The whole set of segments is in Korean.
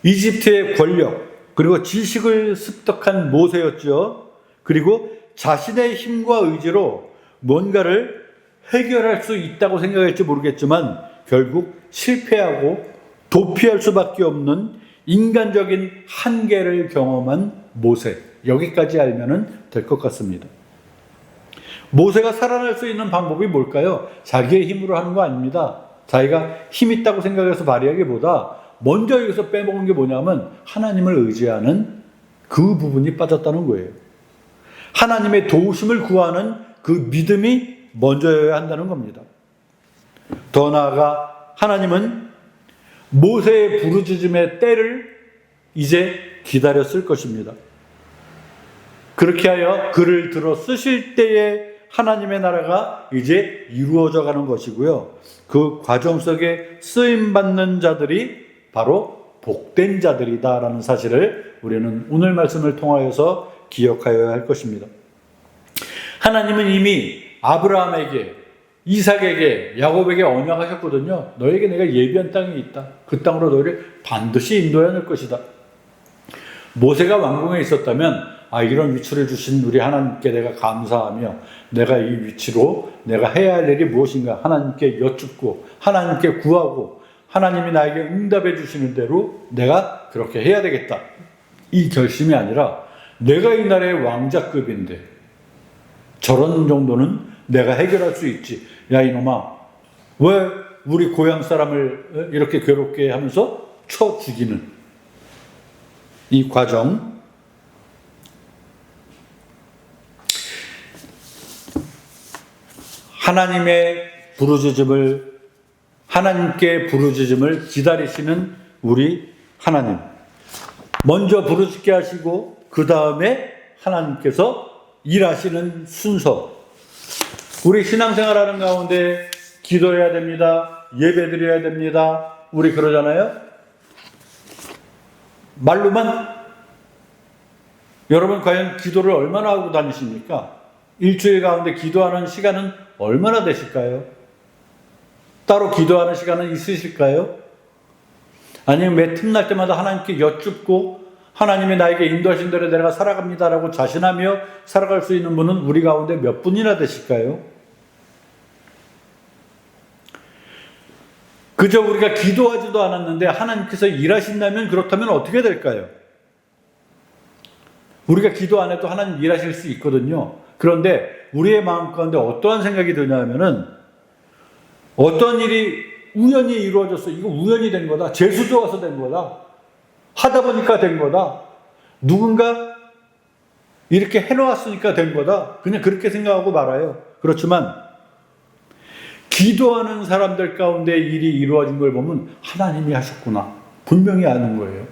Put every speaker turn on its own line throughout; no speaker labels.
이집트의 권력, 그리고 지식을 습득한 모세였죠. 그리고 자신의 힘과 의지로 뭔가를 해결할 수 있다고 생각할지 모르겠지만 결국 실패하고 도피할 수밖에 없는 인간적인 한계를 경험한 모세. 여기까지 알면 될 것 같습니다. 모세가 살아날 수 있는 방법이 뭘까요? 자기의 힘으로 하는 거 아닙니다. 자기가 힘 있다고 생각해서 발휘하기보다 먼저 여기서 빼먹은 게 뭐냐면 하나님을 의지하는 그 부분이 빠졌다는 거예요. 하나님의 도우심을 구하는 그 믿음이 먼저여야 한다는 겁니다. 더 나아가 하나님은 모세의 부르짖음의 때를 이제 기다렸을 것입니다. 그렇게 하여 그를 들어 쓰실 때에 하나님의 나라가 이제 이루어져 가는 것이고요. 그 과정 속에 쓰임받는 자들이 바로 복된 자들이다라는 사실을 우리는 오늘 말씀을 통하여서 기억하여야 할 것입니다. 하나님은 이미 아브라함에게, 이삭에게, 야곱에게 언약하셨거든요. 너에게 내가 예비한 땅이 있다. 그 땅으로 너희를 반드시 인도해 낼 것이다. 모세가 왕궁에 있었다면 이런 위치를 주신 우리 하나님께 내가 감사하며 내가 이 위치로 내가 해야 할 일이 무엇인가 하나님께 여쭙고 하나님께 구하고 하나님이 나에게 응답해 주시는 대로 내가 그렇게 해야 되겠다. 이 결심이 아니라 내가 이 나라의 왕자급인데 저런 정도는 내가 해결할 수 있지. 야 이놈아, 왜 우리 고향 사람을 이렇게 괴롭게 하면서 쳐 죽이는 이 과정. 하나님께 부르짖음을 기다리시는 우리 하나님. 먼저 부르짖게 하시고 그 다음에 하나님께서 일하시는 순서. 우리 신앙생활하는 가운데 기도해야 됩니다. 예배드려야 됩니다. 우리 그러잖아요. 말로만. 여러분 과연 기도를 얼마나 하고 다니십니까? 일주일 가운데 기도하는 시간은 얼마나 되실까요? 따로 기도하는 시간은 있으실까요? 아니면 매 틈날 때마다 하나님께 여쭙고 하나님이 나에게 인도하신 대로 내가 살아갑니다라고 자신하며 살아갈 수 있는 분은 우리 가운데 몇 분이나 되실까요? 그저 우리가 기도하지도 않았는데 하나님께서 일하신다면 그렇다면 어떻게 될까요? 우리가 기도 안 해도 하나님 일하실 수 있거든요. 그런데 우리의 마음 가운데 어떠한 생각이 드냐면은 어떤 일이 우연히 이루어졌어. 이거 우연히 된 거다. 재수 좋아서 된 거다. 하다 보니까 된 거다. 누군가 이렇게 해놓았으니까 된 거다. 그냥 그렇게 생각하고 말아요. 그렇지만 기도하는 사람들 가운데 일이 이루어진 걸 보면 하나님이 하셨구나. 분명히 아는 거예요.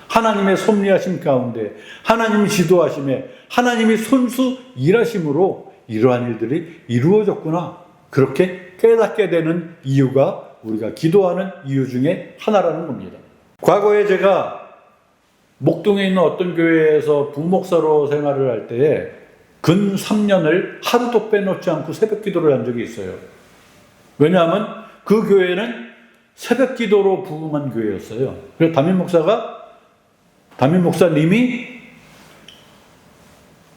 하나님의 섭리하심 가운데 하나님이 지도하심에 하나님이 손수 일하심으로 이러한 일들이 이루어졌구나. 그렇게 깨닫게 되는 이유가 우리가 기도하는 이유 중에 하나라는 겁니다. 과거에 제가 목동에 있는 어떤 교회에서 부목사로 생활을 할 때에 근 3년을 하루도 빼놓지 않고 새벽 기도를 한 적이 있어요. 왜냐하면 그 교회는 새벽 기도로 부흥한 교회였어요. 그래서 담임 목사님이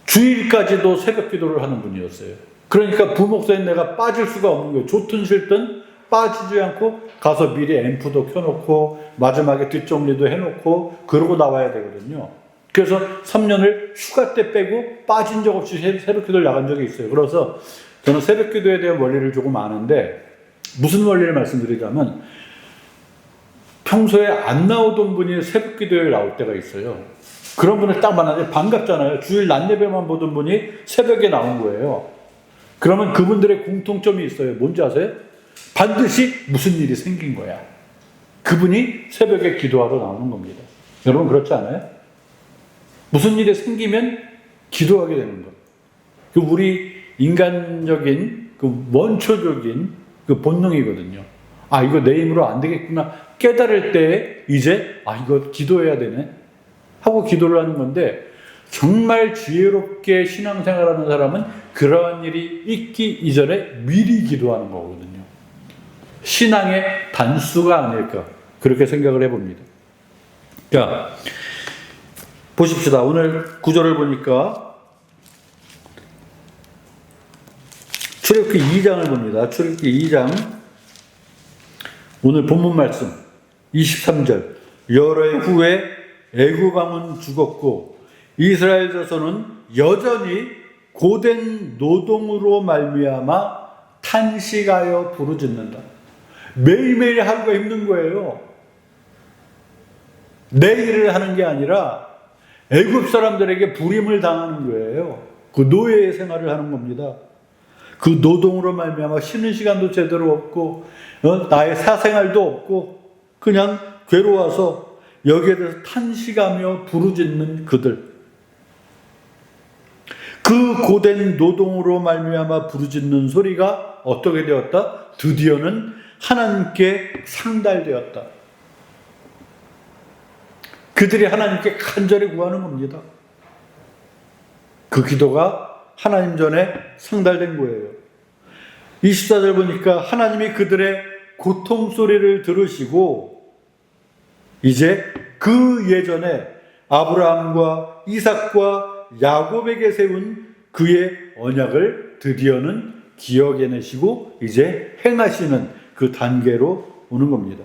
주일까지도 새벽 기도를 하는 분이었어요. 그러니까 부목사인 내가 빠질 수가 없는 거예요. 좋든 싫든 빠지지 않고 가서 미리 앰프도 켜놓고 마지막에 뒷정리도 해놓고 그러고 나와야 되거든요. 그래서 3년을 휴가 때 빼고 빠진 적 없이 새벽 기도를 나간 적이 있어요. 그래서 저는 새벽 기도에 대한 원리를 조금 아는데 무슨 원리를 말씀드리자면 평소에 안 나오던 분이 새벽 기도에 나올 때가 있어요. 그런 분을 딱 만나면 반갑잖아요. 주일 낮 예배만 보던 분이 새벽에 나온 거예요. 그러면 그분들의 공통점이 있어요. 뭔지 아세요? 반드시 무슨 일이 생긴 거야. 그분이 새벽에 기도하러 나오는 겁니다. 여러분 그렇지 않아요? 무슨 일이 생기면 기도하게 되는 것. 우리 인간적인 원초적인 본능이거든요. 이거 내 힘으로 안 되겠구나 깨달을 때 이제 이거 기도해야 되네 하고 기도를 하는 건데 정말 지혜롭게 신앙생활하는 사람은 그러한 일이 있기 이전에 미리 기도하는 거거든요. 신앙의 단수가 아닐까 그렇게 생각을 해봅니다. 자, 보십시다. 오늘 구절을 보니까 출애굽기 2장을 봅니다. 출애굽기 2장 오늘 본문 말씀 23절 여러 해 후에 애굽 왕은 죽었고 이스라엘 자손은 여전히 고된 노동으로 말미암아 탄식하여 부르짖는다. 매일매일 하루가 힘든 거예요. 내 일을 하는 게 아니라 애굽 사람들에게 불임을 당하는 거예요. 그 노예의 생활을 하는 겁니다. 그 노동으로 말미암아 쉬는 시간도 제대로 없고 나의 사생활도 없고 그냥 괴로워서 여기에 대해서 탄식하며 부르짖는 그들. 그 고된 노동으로 말미암아 부르짖는 소리가 어떻게 되었다? 드디어는 하나님께 상달되었다. 그들이 하나님께 간절히 구하는 겁니다. 그 기도가 하나님 전에 상달된 거예요. 24절 보니까 하나님이 그들의 고통 소리를 들으시고 이제 그 예전에 아브라함과 이삭과 야곱에게 세운 그의 언약을 드디어는 기억해내시고 이제 행하시는 그 단계로 오는 겁니다.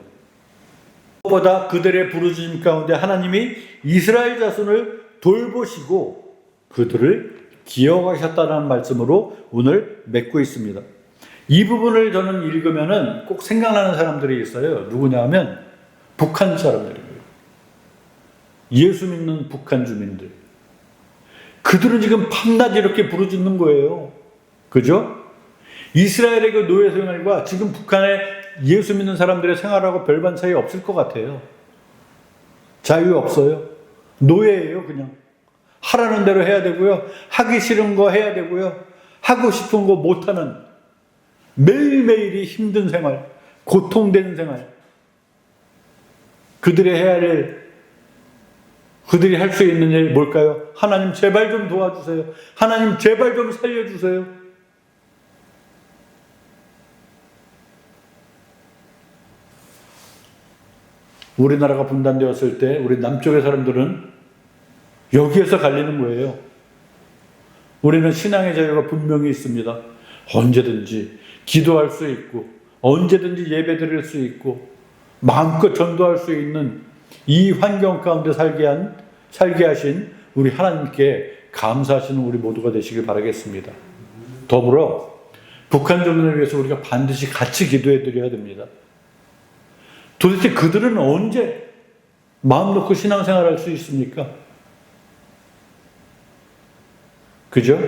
무엇보다 그들의 부르짖음 가운데 하나님이 이스라엘 자손을 돌보시고 그들을 기억하셨다는 말씀으로 오늘 맺고 있습니다. 이 부분을 저는 읽으면은 꼭 생각나는 사람들이 있어요. 누구냐 하면 북한 사람들이에요. 예수 믿는 북한 주민들. 그들은 지금 밤낮 이렇게 부르짖는 거예요. 그죠? 이스라엘의 그 노예 생활과 지금 북한의 예수 믿는 사람들의 생활하고 별반 차이 없을 것 같아요. 자유 없어요. 노예예요, 그냥. 하라는 대로 해야 되고요. 하기 싫은 거 해야 되고요. 하고 싶은 거 못하는 매일매일이 힘든 생활, 고통되는 생활. 그들이 해야 할, 그들이 할 수 있는 일 뭘까요? 하나님 제발 좀 도와주세요. 하나님 제발 좀 살려주세요. 우리나라가 분단되었을 때 우리 남쪽의 사람들은 여기에서 갈리는 거예요. 우리는 신앙의 자유가 분명히 있습니다. 언제든지 기도할 수 있고 언제든지 예배 드릴 수 있고 마음껏 전도할 수 있는 이 환경 가운데 살게 하신 우리 하나님께 감사하시는 우리 모두가 되시길 바라겠습니다. 더불어 북한 주민을 위해서 우리가 반드시 같이 기도해 드려야 됩니다. 도대체 그들은 언제 마음 놓고 신앙생활 할 수 있습니까? 그죠?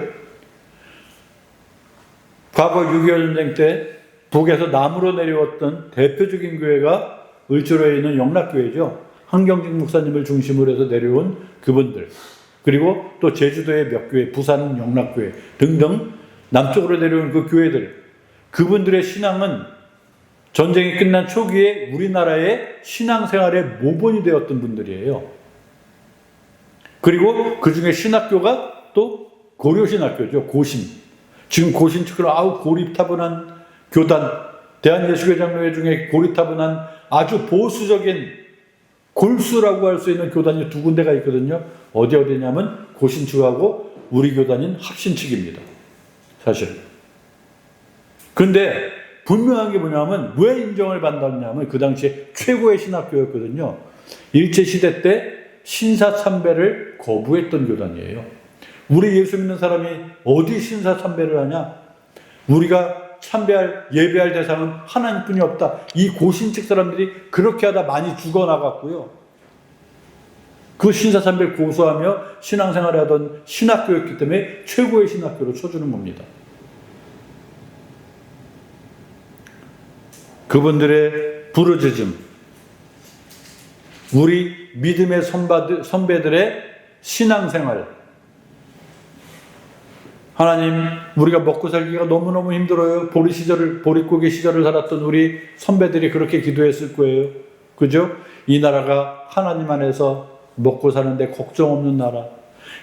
과거 6.25 전쟁 때 북에서 남으로 내려왔던 대표적인 교회가 을지로에 있는 영락교회죠. 한경직 목사님을 중심으로 해서 내려온 그분들. 그리고 또 제주도의 몇 교회, 부산 영락교회 등등 남쪽으로 내려온 그 교회들. 그분들의 신앙은 전쟁이 끝난 초기에 우리나라의 신앙생활의 모본이 되었던 분들이에요. 그리고 그 중에 신학교가 또 고려신학교죠. 고신. 지금 고신 측으로 아우 고리타분한 교단, 대한예수교장로회 중에 고리타분한 아주 보수적인 골수라고 할 수 있는 교단이 두 군데가 있거든요. 어디냐면 고신 측하고 우리 교단인 합신 측입니다. 사실. 근데 분명한 게 뭐냐면 왜 인정을 받았냐면 그 당시에 최고의 신학교였거든요. 일제시대 때 신사참배를 거부했던 교단이에요. 우리 예수 믿는 사람이 어디 신사참배를 하냐? 우리가 참배할, 예배할 대상은 하나님뿐이 없다. 이 고신측 사람들이 그렇게 하다 많이 죽어나갔고요. 그 신사참배를 고수하며 신앙생활을 하던 신학교였기 때문에 최고의 신학교로 쳐주는 겁니다. 그분들의 부르짖음, 우리 믿음의 선배들의 신앙생활, 하나님, 우리가 먹고 살기가 너무너무 힘들어요. 보릿고개 시절을 살았던 우리 선배들이 그렇게 기도했을 거예요. 그죠? 이 나라가 하나님 안에서 먹고 사는데 걱정 없는 나라,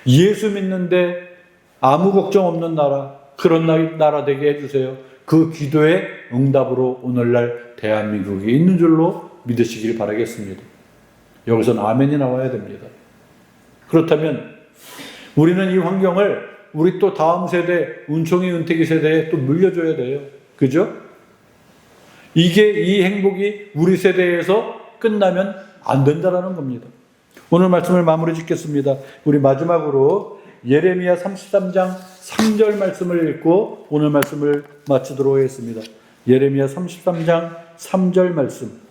예수 믿는데 아무 걱정 없는 나라, 그런 나라 되게 해주세요. 그 기도의 응답으로 오늘날 대한민국이 있는 줄로 믿으시길 바라겠습니다. 여기서는 아멘이 나와야 됩니다. 그렇다면 우리는 이 환경을 우리 또 다음 세대, 은총이 은택이 세대에 또 물려줘야 돼요. 그죠? 이 행복이 우리 세대에서 끝나면 안 된다라는 겁니다. 오늘 말씀을 마무리 짓겠습니다. 우리 마지막으로 예레미야 33장 3절 말씀을 읽고 오늘 말씀을 마치도록 하겠습니다. 예레미야 33장 3절 말씀.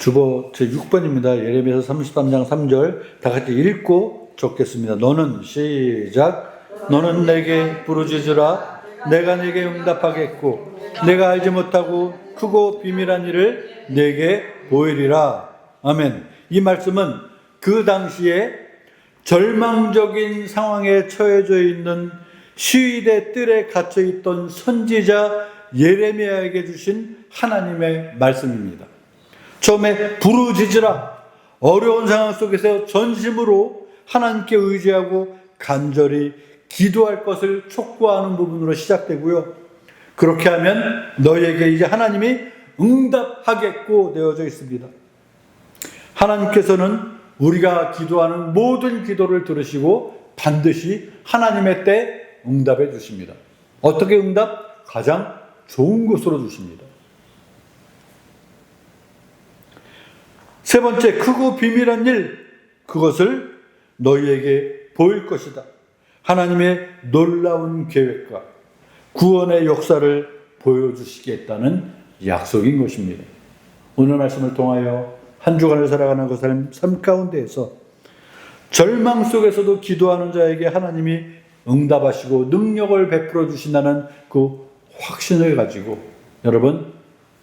주보 제6번입니다. 예레미야서 33장 3절 다 같이 읽고 적겠습니다. 너는 시작. 너는 내게 부르짖으라. 내가 내게 응답하겠고 내가 알지 못하고 크고 비밀한 일을 내게 보이리라. 아멘. 이 말씀은 그 당시에 절망적인 상황에 처해져 있는 시위대 뜰에 갇혀 있던 선지자 예레미야에게 주신 하나님의 말씀입니다. 처음에 부르짖으라. 어려운 상황 속에서 전심으로 하나님께 의지하고 간절히 기도할 것을 촉구하는 부분으로 시작되고요. 그렇게 하면 너에게 이제 하나님이 응답하겠고 되어져 있습니다. 하나님께서는 우리가 기도하는 모든 기도를 들으시고 반드시 하나님의 때 응답해 주십니다. 어떻게 응답? 가장 좋은 것으로 주십니다. 세 번째, 크고 비밀한 일, 그것을 너희에게 보일 것이다. 하나님의 놀라운 계획과 구원의 역사를 보여주시겠다는 약속인 것입니다. 오늘 말씀을 통하여 한 주간을 살아가는 그 삶 가운데에서 절망 속에서도 기도하는 자에게 하나님이 응답하시고 능력을 베풀어 주신다는 그 확신을 가지고 여러분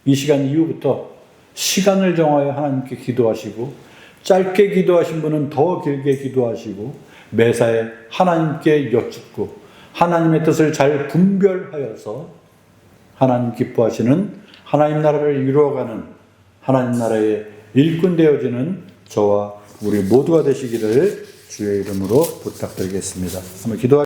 이 시간 이후부터 시간을 정하여 하나님께 기도하시고 짧게 기도하신 분은 더 길게 기도하시고 매사에 하나님께 여쭙고 하나님의 뜻을 잘 분별하여서 하나님 기뻐하시는 하나님 나라를 이루어가는 하나님 나라의 일꾼 되어지는 저와 우리 모두가 되시기를 주의 이름으로 부탁드리겠습니다. 한번 기도하겠습니다.